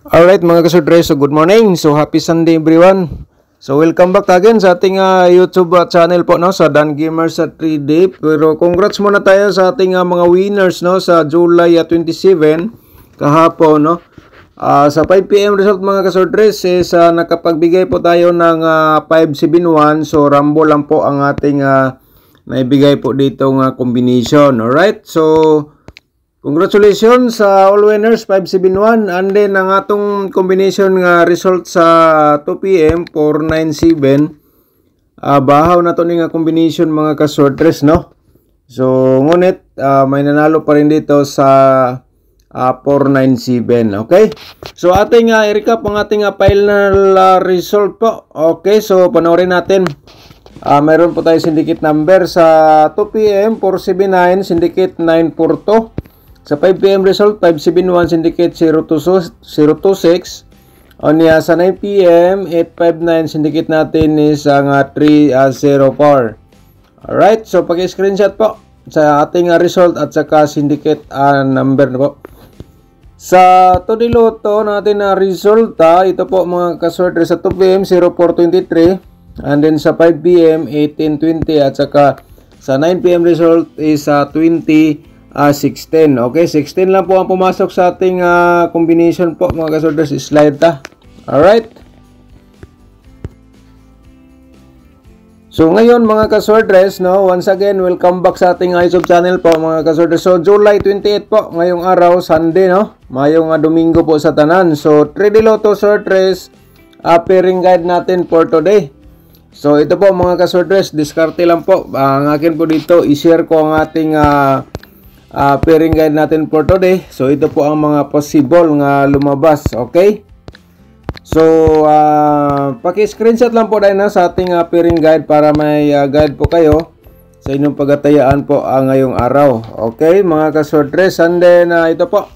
Alright mga kasudre, so good morning. So happy Sunday everyone. So welcome back again sa ating YouTube channel po no, sa Dan Gamers at 3D. Pero congrats muna tayo sa ating mga winners no sa July 27 kahapon no. Sa 5 PM result mga kasudre is nakapagbigay po tayo ng 571. So rumble lang po ang ating naibigay po ditong combination. Alright, so congratulations sa all winners 571, and then ang atong combination nga result sa 2 PM 497. Bahaw na to ni nga combination mga kasortres no. So ngunit may nanalo pa rin dito sa 497. Okay? So ating i-recap ang ating final result po. Okay, so panoorin natin. Mayroon po tayo syndicate number sa 2 PM 479, syndicate 942. Sa 5 PM result, 571, syndicate 026. Sa 9 PM, 859, syndicate natin is ang 304. Alright, so pag-screenshot po sa ating result at saka syndicate number na po. Sa Todiloto natin na resulta, ito po mga kaswerte sa 2 PM, 0423. And then sa 5 PM, 1820. At saka sa 9 PM result is 16. Okay, 16 lang po ang pumasok sa ating combination po mga kasorders. Slide ta. Alright. So ngayon mga kasorders, no, once again, welcome back sa ating YouTube channel po mga kasorders. So July 28 po, ngayong araw, Sunday, no? Mayong Domingo po sa tanan. So 3D Lotto sortres, pairing guide natin for today. So ito po mga kasorders, diskarte lang po. Ang akin po dito, i-share ko ang ating pairing guide natin for today. So ito po ang mga possible nga lumabas. Okay, so paki-screenshot lang po dahil na sa ating pairing guide para may guide po kayo sa inyong pagatayaan po ngayong araw. Okay mga kasortres, and then ito po,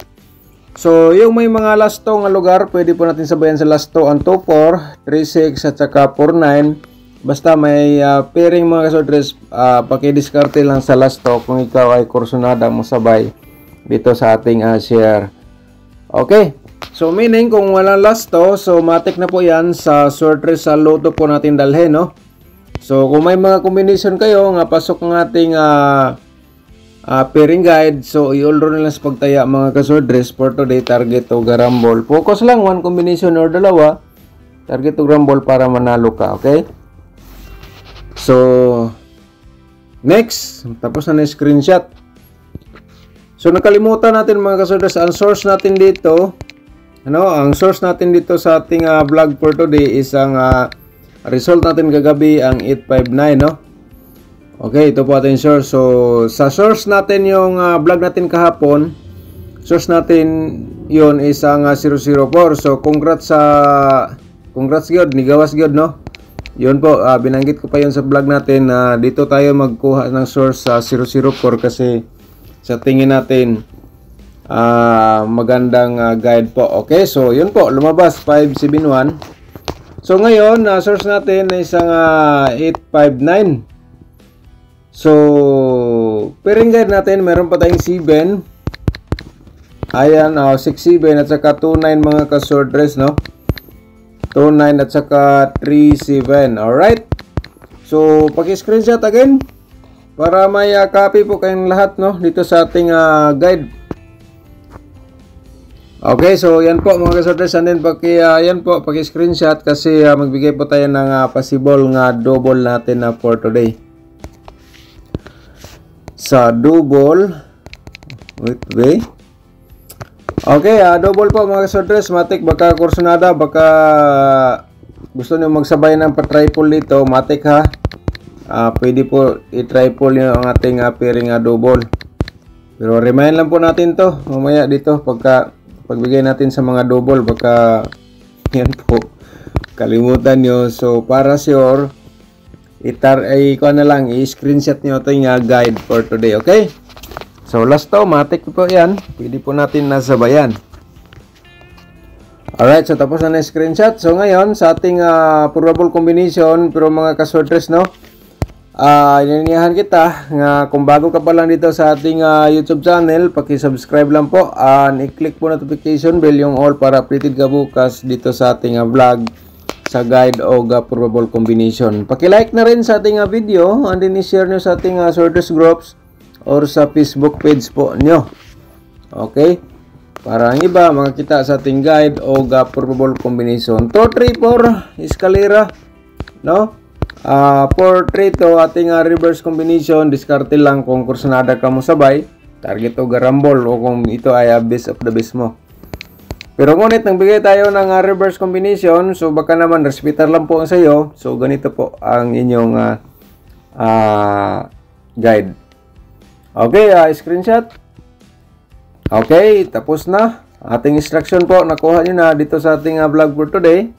so yung may mga lasto nga lugar, pwede po natin sabayan sa lasto ang 24, 36 at saka 49. Basta may pairing mga kasortres, pakidiskarte lang sa lasto kung ikaw ay kursunada mo sabay dito sa ating share. Okay, so meaning kung walang lasto, so matik na po yan sa sortres sa loto po natin dalhin no. So kung may mga combination kayo nga pasok ng ating pairing guide, so i-ulro na lang sa pagtaya mga kasortres for today. Target o garambol, focus lang one combination or dalawa, target o garambol para manalo ka. Okay, so next, tapos na screenshot. So nakalimutan natin mga kasorders, ang source natin dito, ang source natin dito sa ating vlog for today is ang result natin kagabi, ang 859 no. Okay, ito po ating source. So sa source natin yung vlog natin kahapon, source natin yon is ang 004. So congrats gyud, nigawas gyud no. Yun po, binanggit ko pa yun sa vlog natin na dito tayo magkuha ng source sa 004 kasi sa tingin natin magandang guide po. Okay, so yun po, lumabas 571. So ngayon, source natin ay isang 859. So pairing guide natin, meron pa tayong 7. Ayan, 67 at saka 29 mga kasordres no. 29 at saka 37. Alright, so paki-screenshot again para may copy po kayong lahat no dito sa ating guide. Okay, so yan po mga kasorders, and then yan po paki-screenshot kasi magbigay po tayo ng possible nga double natin for today. Sa double, wait. Okay, double po mga kasordres, matik baka kursunada, baka gusto niyo magsabay ng pa-triple dito, matik ha. Pwede po i-triple niyo ang ating pairing double. Pero remind lang po natin to mamaya dito pagbigay natin sa mga double, baka yan po kalimutan niyo. So para sure, i-screenshot niyo ito yung guide for today. Okay, so last to, matik po yan. Pwede po natin nasabayan. Alright, so tapos na screenshot. So ngayon, sa ating probable combination, pero mga kasordres, no? Inaniyahan kita nga kung bago ka pa lang dito sa ating YouTube channel, paki-subscribe lang po and i-click po notification bell yung all para updated ka bukas dito sa ating vlog sa guide o probable combination. Paki-like na rin sa ating video and then i-share nyo sa ating sorters groups or sa Facebook page po nyo. Okay? Para ang iba makakita sa ating guide o probable combination. 2, 3, 4 escalera, no? 4, 3 to ating reverse combination. Diskarte lang kung kursunada ka mo sabay, target o garambol, o kung ito ay best of the best mo. Pero ngunit nang bigay tayo ng reverse combination, so baka naman respitar lang po ang sayo. So ganito po ang inyong guide. Okay, screenshot. Okay, tapos na ating instruction po. Nakuha nyo na dito sa ating vlog for today.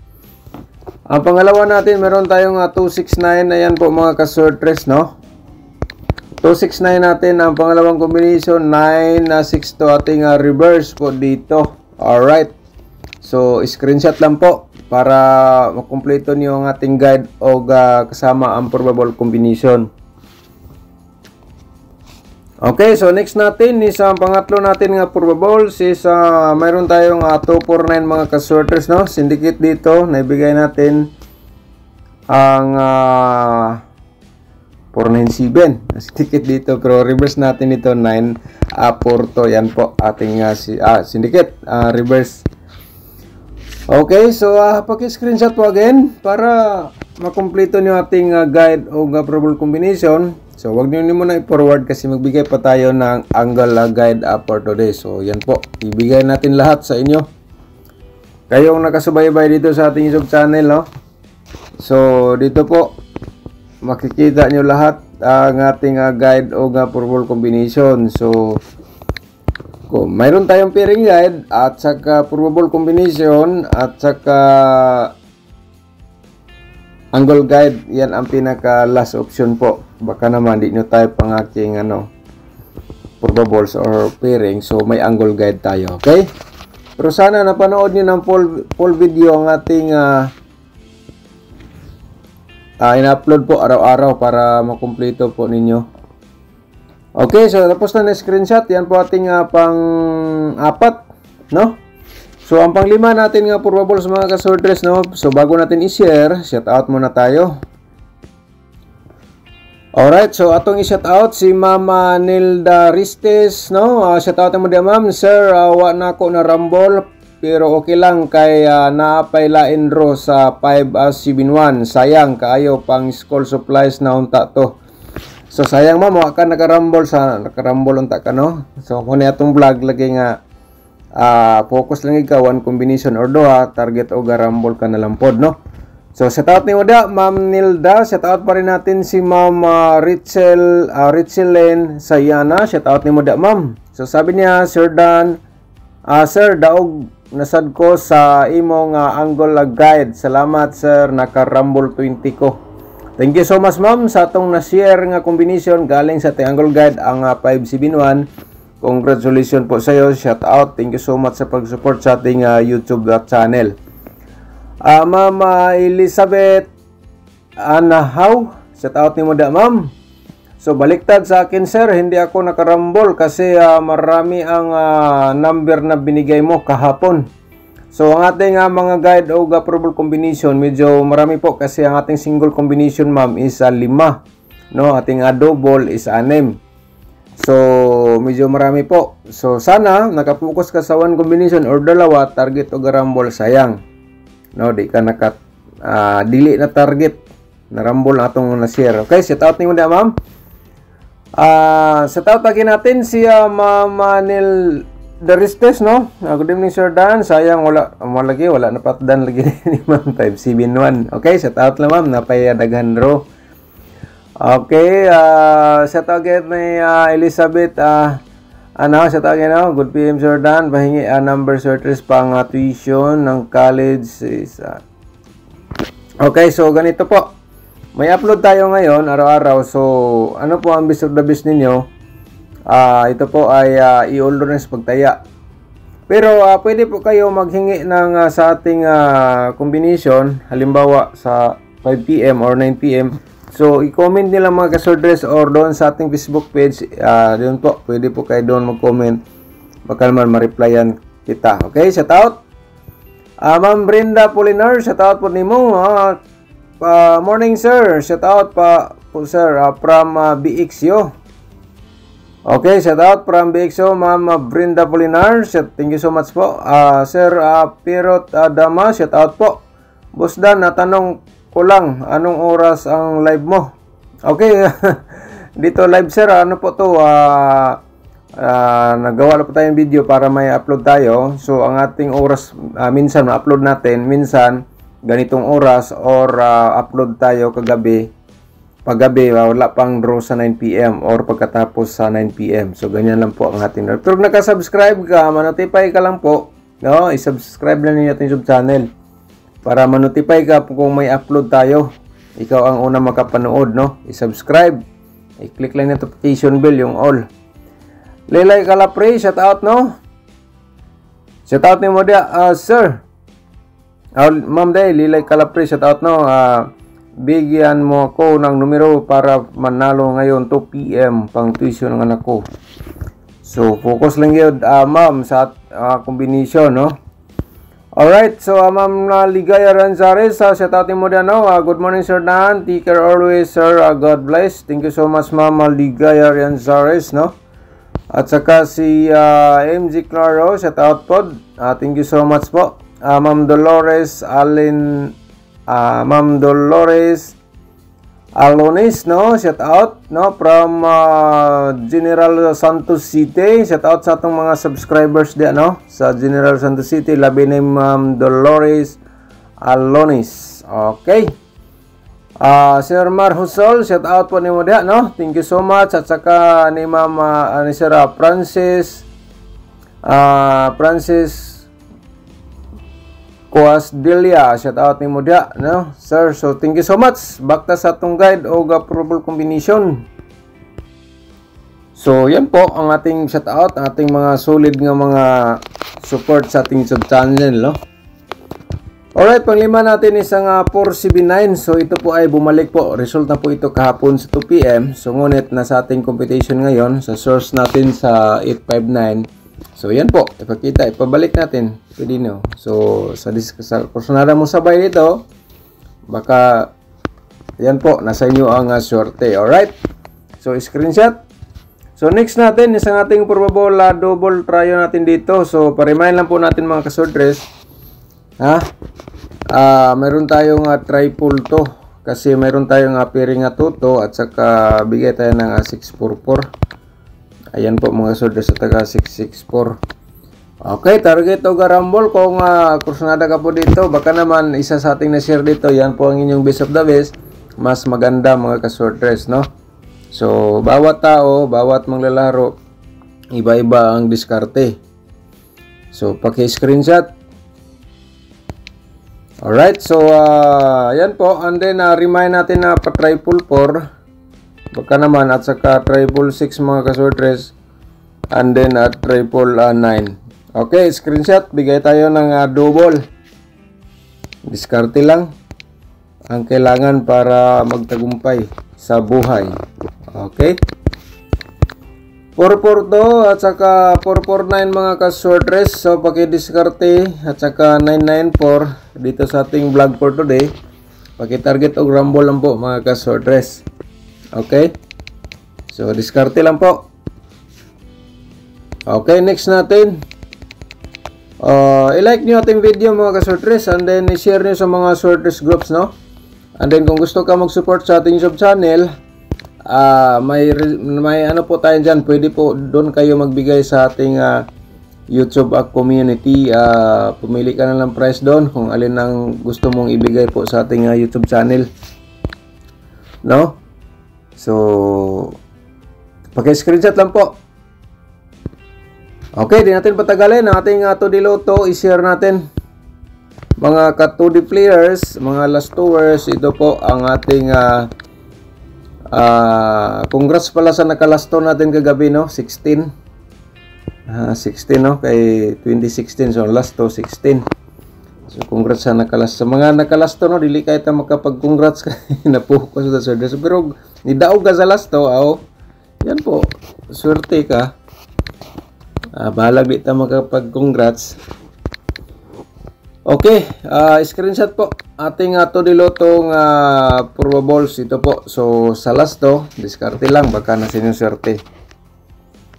Ang pangalawa natin, meron tayong 269. Ayan po mga ka-sortress, no? 269 natin ang pangalawang combination. 9 na 6 to ating reverse po dito. Alright. So, screenshot lang po para makumpleto niyo ang ating guide o kasama ang probable combination. Okay, so next natin is ang pangatlo natin nga probables is mayroon tayong 249 mga ka-sorters, no? Syndicate dito, naibigay natin ang 497. Syndicate dito, pero reverse natin ito 9 to. Yan po ating syndicate reverse. Okay, so paki-screenshot po again para makumpleto niyo ating guide o probable combination. So, wag niyo muna i-forward kasi magbigay pa tayo ng angle guide for today. So, yan po. Ibigay natin lahat sa inyo. Kayong nakasubaybay dito sa ating YouTube channel, no? So, dito po, makikita nyo lahat ang ating guide o probable combination. So, kung mayroon tayong pairing guide at saka probable combination at saka angle guide, yan ang pinaka last option po. Baka naman di nyo type ang aking probables or pairing, so may angle guide tayo. Okay, pero sana napanood nyo ng full video ang ating in-upload po araw-araw para makumpleto po ninyo. Okay, so tapos na screenshot. Yan po ating pang-4, no? So, ang pang-5 natin nga probables mga ka-sortress, no? So, bago natin i-share, shout out muna tayo. Alright, so atong i-shout out si Mama Nilda Ristes, no? Shout out mo dia, ma'am. Sir, wa na ako na rumble, pero okay lang kay naapay lain ro sa 5-7-1. Sayang kaayo pang school supplies na unta to. So, sayang ma'am, wa ka nakarumble unta ka, no? So, kung atong vlog lagi nga focus lang ikaw one combination or duha, target o garambol ka na lang pod, no? So shout out ni Oda, Ma'am Nilda. Shout out pa rin natin si Ma'am Richelen Sayana. Shout out ni Oda, ma'am. So sabi niya, Sir Dan, sir, daog nasad ko sa imong angle guide. Salamat sir, naka-rumble 20 ko. Thank you so much ma'am sa atong na-share nga combination galing sa ating angle guide ang 571. Congratulations po sa iyo. Shout out. Thank you so much sa pag-support sa ating YouTube channel. Ma'am Elizabeth Anahaw. Shout out ni mo da, ma'am. So, baliktad sa akin, sir. Hindi ako nakarambol kasi marami ang number na binigay mo kahapon. So, ang ating mga guide o probable combination, medyo marami po kasi ang ating single combination, ma'am, is 5. No? Ating double is 6. So, medyo marami po. So, sana nakapokus ka sa one combination or dalawa, target o garambol, sayang. No, di ka dili na target na rumble na atong na-share. Okay, shout out niyo na, ma'am. Shout out lagi natin si Ma'am Nil Daristes, no? Good evening, Sir Dan. Sayang wala na patdan lagi ni Ma'am 571. Okay, shout out lang, ma'am. Napayadaghan ro. Okay, shout out again ni Elizabeth shout out again, no? Good PM, Sir Dan. Pahingi number sorters pang tuition ng college is okay, so ganito po. May upload tayo ngayon araw-araw. So, ano po ang best of the best ninyo? Ito po ay i-orders pagtaya. Pero pwede po kayo maghingi ng sa ating combination. Halimbawa sa 5 PM or 9 PM. So, i-comment nila mga kasordres or doon sa ating Facebook page. Doon po, pwede po kayo doon mag-comment. Baka naman ma-replyan kita. Okay, shout out. Ma'am Brenda Polinar, shout out po ni mo. Morning sir, shout out pa po sir from BXO. Okay, shout out from BXO, Ma'am Brenda Polinar. Thank you so much po. Sir Pirot Dama, shout out po. Boss Dan, natanong ko lang, anong oras ang live mo? Okay, dito live sir, ano po to, nagawa na po tayong video para may upload tayo. So, ang ating oras, minsan ma-upload natin, minsan ganitong oras or upload tayo paggabi, wala pang draw sa 9 PM or pagkatapos sa 9 PM. So, ganyan lang po ang ating. Pero kung naka-subscribe ka, manotify ka lang po, no? I-subscribe lang ninyo ating YouTube channel para manotify ka kung may upload tayo. Ikaw ang una makapanood, no? I-subscribe. I-click lang yung notification bell, yung all. Lelay Kalapre, shout out, no? Shout out ni mo dia, sir. Ma'am Day, Lelay Kalapre, shout out, no? Bigyan mo ako ng numero para manalo ngayon 2 PM pang tuition ng anak ko. So, focus lang yun, ma'am, sa combination, no? Alright, so Ma'am Ligaya Ranzares, shout out mo dyan, no? Good morning, Sir Dan. Take care always, Sir. God bless. Thank you so much, Ma'am Ligaya Ranzares, no? At saka si MG Claro, shout out po. Thank you so much po. Ma'am Dolores Ma'am Dolores Alonis, no? Shout out, no? From General Santos City. Shout out sa atong mga subscribers diyan, no? Sa General Santos City, labi ni Ma'am Dolores Alonis. Okay. Sir Mar Husol, shout out po ni mo diyan, no? Thank you so much. At saka ni Ma'am ni Sir Francis Coasdelia, shout out ni mo dia, no? Sir, so thank you so much. Bakta sa atong guide o approval combination. So, yan po ang ating shout out, ang ating mga solid nga mga support sa ating sub channel, no? Alright, panglima natin isang 479. So, ito po ay bumalik po. Result na po ito kahapon sa 2 PM. So, ngunit nasa ating competition ngayon, sa source natin sa 859. So, yan po. Ipakita, ipabalik natin. Pwede nyo. So, sa kursunada mo sabay dito, baka, yan po, nasa inyo ang swerte. Alright? So, screenshot. So, next natin, isang ating probable double tryo natin dito. So, pa-remind lang po natin mga kasordres. Meron tayong triple to. Kasi meron tayong pairing na toto at saka bigay tayo ng 644. Ayan po mga kasordres sa taga 664. Okay, target o garambol kung kursunada ka po dito. Baka naman isa sa ating na-share dito. Yan po ang inyong best of the best. Mas maganda mga kasordres, no? So, bawat tao, bawat manglalaro, iba-iba ang diskarte. So, paki-screenshot. Alright, so, yan po. And then, remind natin na pa-triple 4. Baka naman, at saka triple 6 mga kasordres. And then, triple 9. Okay, screenshot. Bigay tayo ng double. Diskarte lang ang kailangan para magtagumpay sa buhay. Okay. 442 at saka 449 mga kasordres. So, pakidiskarte at saka 994 dito sa ating vlog for today. Pakitarget o rumble lang po mga kasordres. Okay. So, diskarte lang po. Okay, next natin. I-like nyo ating video mga kasordres and then i-share nyo sa mga swordres groups, no? And then kung gusto ka mag-support sa ating YouTube channel, may ano po tayo dyan, pwede po doon kayo magbigay sa ating YouTube community. Pumili ka na lang price doon kung alin ang gusto mong ibigay po sa ating YouTube channel, no? So, paki-screenshot lang po. Okay, di natin patagalin ang ating 2D Lotto. I-share natin mga ka-2D players, mga last tours. Ito po ang ating congrats pala sa nakalasto natin kagabi, no? 16 16, no? Kay 2016, so last to 16. So congrats sa nakalas. Sa mga nakalas to no, dili kay ta makapag-congrats kay na-focus sa sordes. Pero nidaog ka sa last to, yan po. Swerte ka. Balag di ta makapag-congrats. Okay, screenshot po ating ato dilotong probables ito po. So sa last to, diskarte lang baka na sinyo swerte.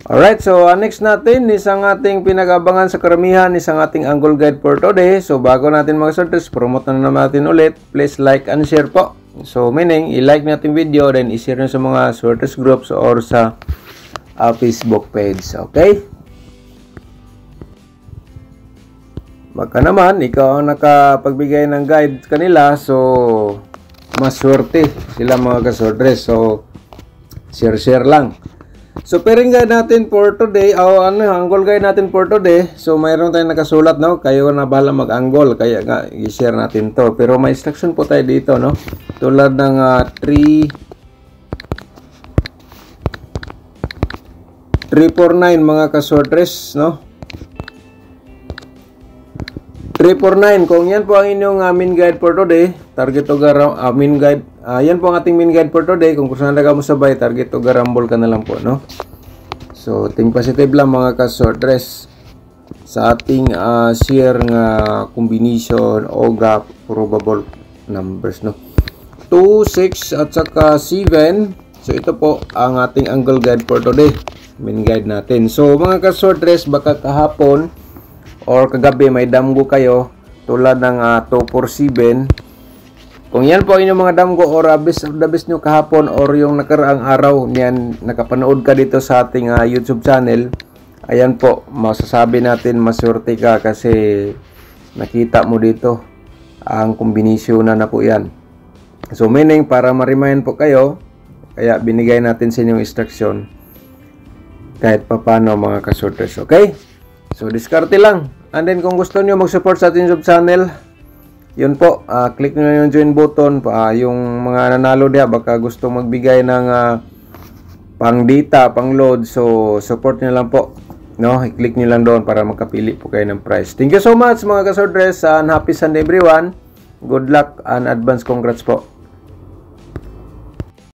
Alright, so next natin isang ating pinag-abangan sa karamihan, isang ating angle guide for today. So bago natin mga sortes, promote na naman natin ulit. Please like and share po. So meaning, i-like natin video, then i-share nyo sa mga sortes groups or sa Facebook page. Okay? Baka naman, ikaw ang nakapagbigay ng guide kanila, so maswerte sila mga kasortes. So share lang. So pairing guide natin for today, angle guide natin for today. So mayroon tayong nakasulat, no? Kayo na bahala mag-angle, kaya nga i-share natin to. Pero may instruction po tayo dito, no? Tulad ng 349 mga kasortres, no? 349, kung yan po ang inyong main guide for today, target to main guide, yan po ang ating main guide for today. Kung gusto na mo sabay, target to garambol ka na lang po, no? So, think positive lang mga ka-sortres sa ating share nga combination o gap probable numbers, no? 2, 6 at saka 7. So, ito po ang ating angle guide for today, main guide natin. So, mga ka-sortres, baka kahapon or kagabi may damgo kayo tulad ng 247. Kung yan po inyong mga damgo or best of the best nyo kahapon or yung nakaraang araw niyan, nakapanood ka dito sa ating YouTube channel, ayan po, masasabi natin maswerte ka kasi nakita mo dito ang kombinasyon na po yan. So meaning, para ma-remind po kayo, kaya binigay natin sa inyong instruction kahit papano mga kasorters. Okay? So, diskarte lang. And then, kung gusto nyo mag-support sa ating YouTube channel, yun po, click nyo yung join button. Yung mga nanalo diya, baka gusto magbigay ng pang data, pang load. So, support nyo lang po. No? I-click nyo lang doon para makapili po kayo ng price. Thank you so much mga kasordres, and happy Sunday everyone. Good luck and advance congrats po.